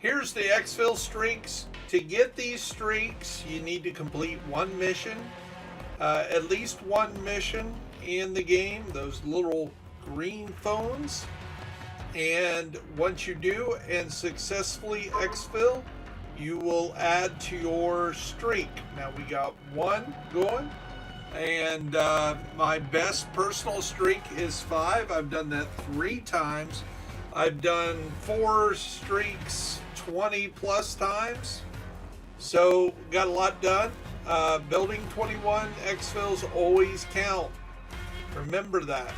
Here's the exfil streaks. To get these streaks, you need to complete one mission, at least one mission in the game, those little green phones. And once you do and successfully exfil, you will add to your streak. Now we got one going, and my best personal streak is 5. I've done that 3 times. I've done 4 streaks 20 plus times, so got a lot done. Building 21 exfils always count. Remember that.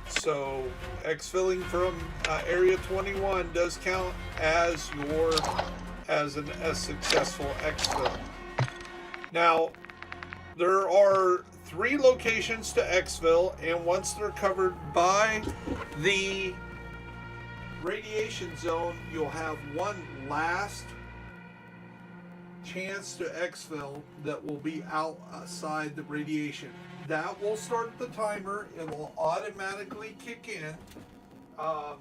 So exfilling from area 21 does count as a successful exfil. Now there are 3 locations to exfil, and once they're covered by the radiation zone, you'll have one last chance to exfil that will be outside the radiation. That will start the timer. It will automatically kick in, and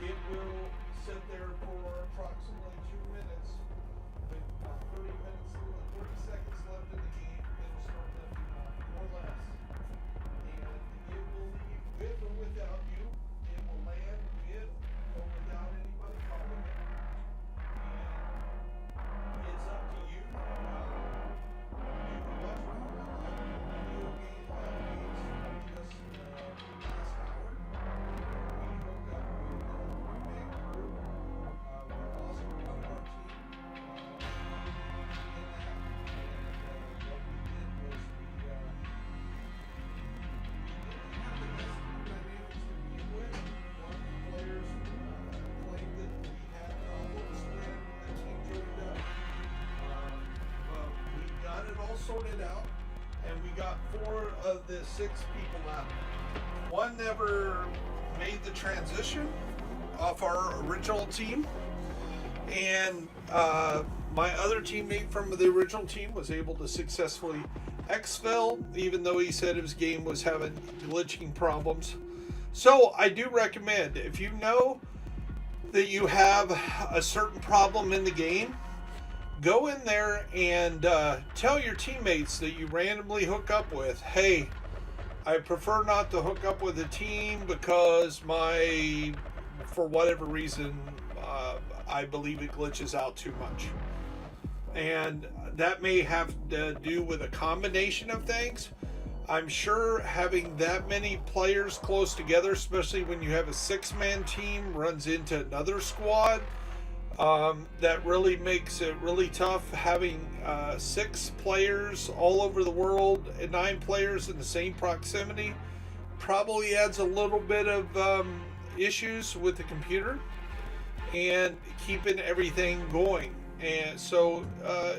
it will sit there for approximately 2 minutes. With 30 seconds left in the game, it'll start lifting off, or less. And it will leave with or without you. It will land with or without anybody calling it. And it's up to you. You can watch my video games from just last hour. We hooked up with a big group. We lost one of our team in that. And what we did was we didn't have the best dynamics to begin with. One of the players claimed that we had problems when the team joined up. But we got it all sorted out, and we got 4 of the 6 people out. One never made the transition off our original team, and my other teammate from the original team was able to successfully exfil, even though he said his game was having glitching problems. So I do recommend, if you know that you have a certain problem in the game, go in there and tell your teammates that you randomly hook up with, hey, I prefer not to hook up with a team because for whatever reason, I believe it glitches out too much. And that may have to do with a combination of things. I'm sure having that many players close together, especially when you have a 6-man team, runs into another squad. That really makes it really tough. Having 6 players all over the world and 9 players in the same proximity probably adds a little bit of issues with the computer and keeping everything going. And so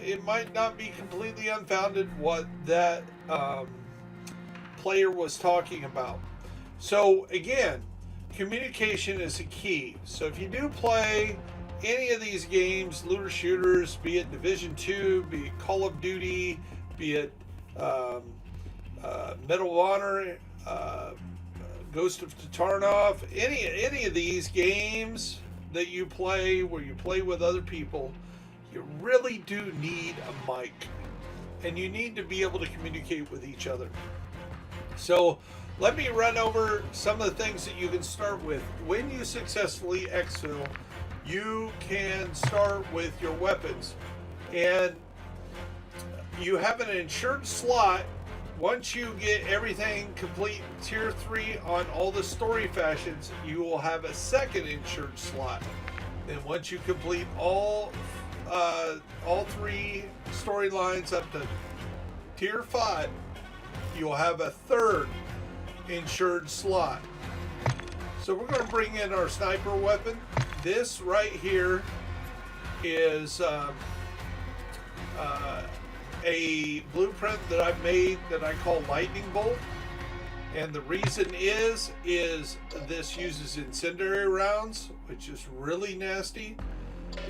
it might not be completely unfounded what that player was talking about. So again, communication is a key. So if you do play any of these games, looter shooters, be it Division 2, be it Call of Duty, be it Medal of Honor, Ghost of Tarnov, any of these games that you play where you play with other people, you really do need a mic, and you need to be able to communicate with each other. So let me run over some of the things that you can start with. When you successfully exfil, you can start with your weapons, and you have an insured slot. Once you get everything complete tier 3 on all the story fashions, you will have a second insured slot. Then once you complete all 3 storylines up to tier 5, you'll have a third insured slot. So we're going to bring in our sniper weapon. This right here is a blueprint that I've made that I call Lightning Bolt. And the reason is this uses incendiary rounds, which is really nasty.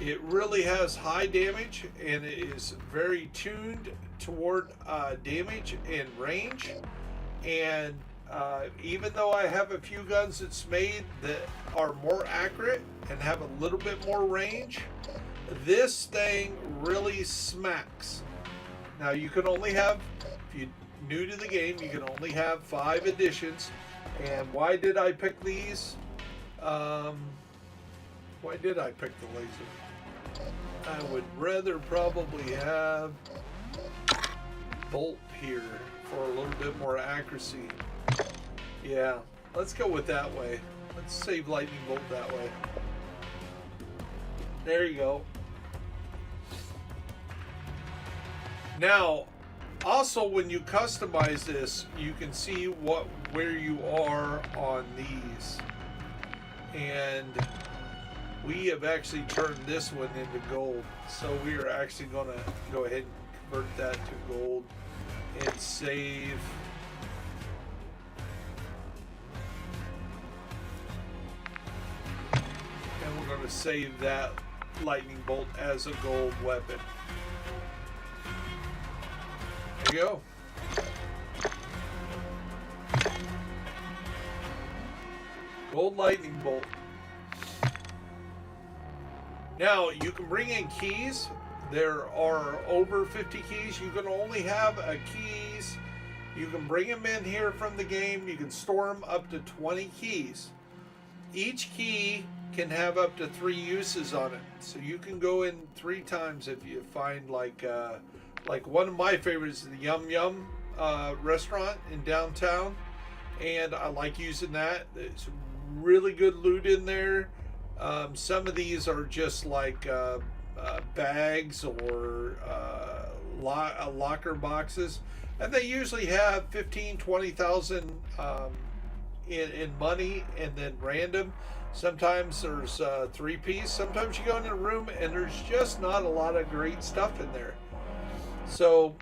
It really has high damage, and it is very tuned toward damage and range. And Even though I have a few guns that's made that are more accurate and have a little bit more range, this thing really smacks. Now you can only have, if you're new to the game, you can only have 5 editions. And why did I pick these? Why did I pick the laser? I would rather probably have bolt here for a little bit more accuracy. Yeah, let's go with that way. Let's save lightning bolt that way. There you go. Now, also when you customize this, you can see where you are on these. And we have actually turned this one into gold. So we are actually going to go ahead and convert that to gold and save. And we're going to save that lightning bolt as a gold weapon. There you go. Gold lightning bolt. Now you can bring in keys. There are over 50 keys. You can only have keys. You can bring them in here from the game. You can store them up to 20 keys. Each key can have up to 3 uses on it. So you can go in 3 times if you find like one of my favorites is the Yum Yum restaurant in downtown. And I like using that. It's really good loot in there. Some of these are just like bags or locker boxes, and they usually have 15, 20,000 in money, and then random. Sometimes there's 3-piece. Sometimes you go in a room and there's just not a lot of great stuff in there. So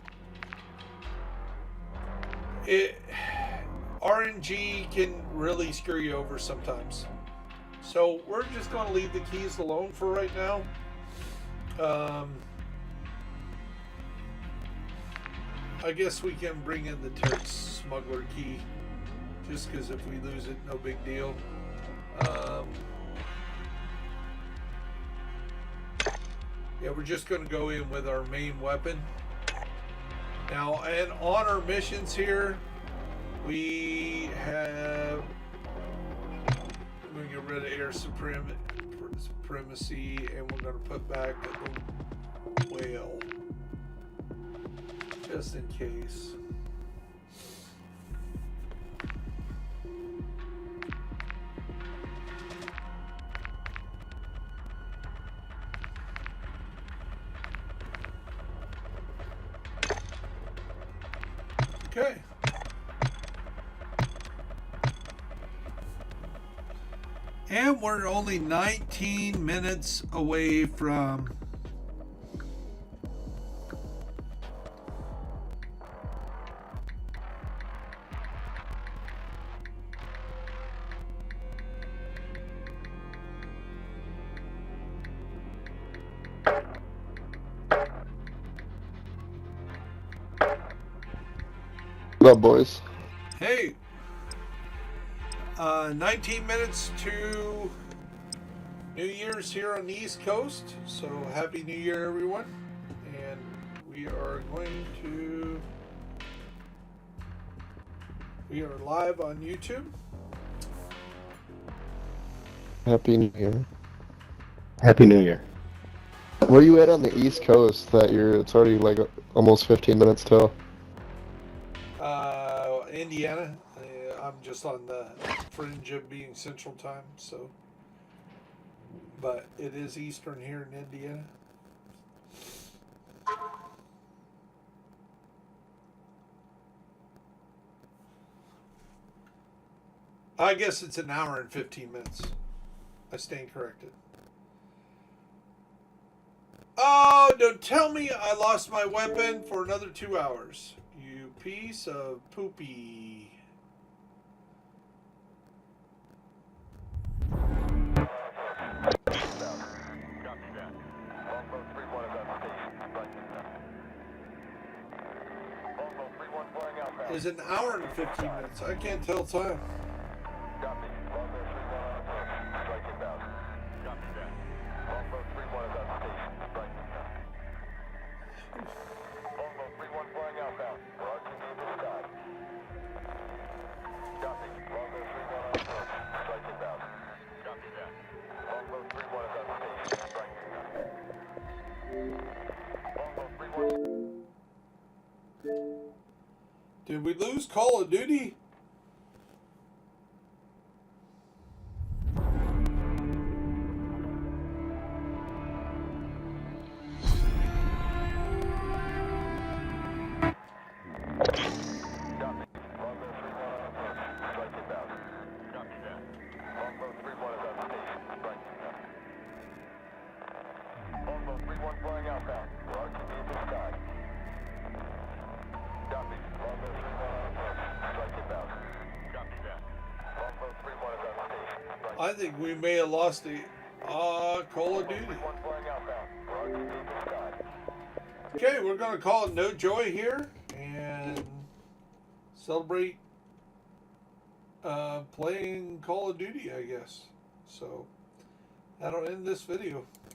RNG can really screw you over sometimes. So we're just going to leave the keys alone for right now. I guess we can bring in the Terrence Smuggler key, just because if we lose it, no big deal. Yeah, we're just going to go in with our main weapon. Now, and on our missions here, we have... We're going to get rid of air supremacy, and we're going to put back the whale, just in case. Okay. And we're only 19 minutes away from What up, boys? Hey, 19 minutes to New Year's here on the East Coast. So Happy New Year, everyone. And we are live on YouTube. Happy New Year. Happy New Year. Where you at on the East Coast that it's already like almost 15 minutes till? Indiana. I'm just on the fringe of being Central Time, so. But it is Eastern here in Indiana. I guess it's an hour and 15 minutes. I stand corrected. Oh, don't tell me I lost my weapon for another 2 hours. You piece of poopy. is an hour and 15 minutes. I can't tell time. Copy. Longbow 3-1 on approach. Strike inbound. Copy that. Longbow 3-1 is on station. Strike inbound. Longbow 3-1 flying outbound. For RTB in the sky. Copy. Longbow 3-1 on approach. Strike inbound. Copy that. Longbow 3-1 is on station. Strike inbound. Longbow 3-1. Did we lose Call of Duty? I think we may have lost the Call of Duty. Okay, we're going to call it No Joy here and celebrate playing Call of Duty, I guess. So that'll end this video.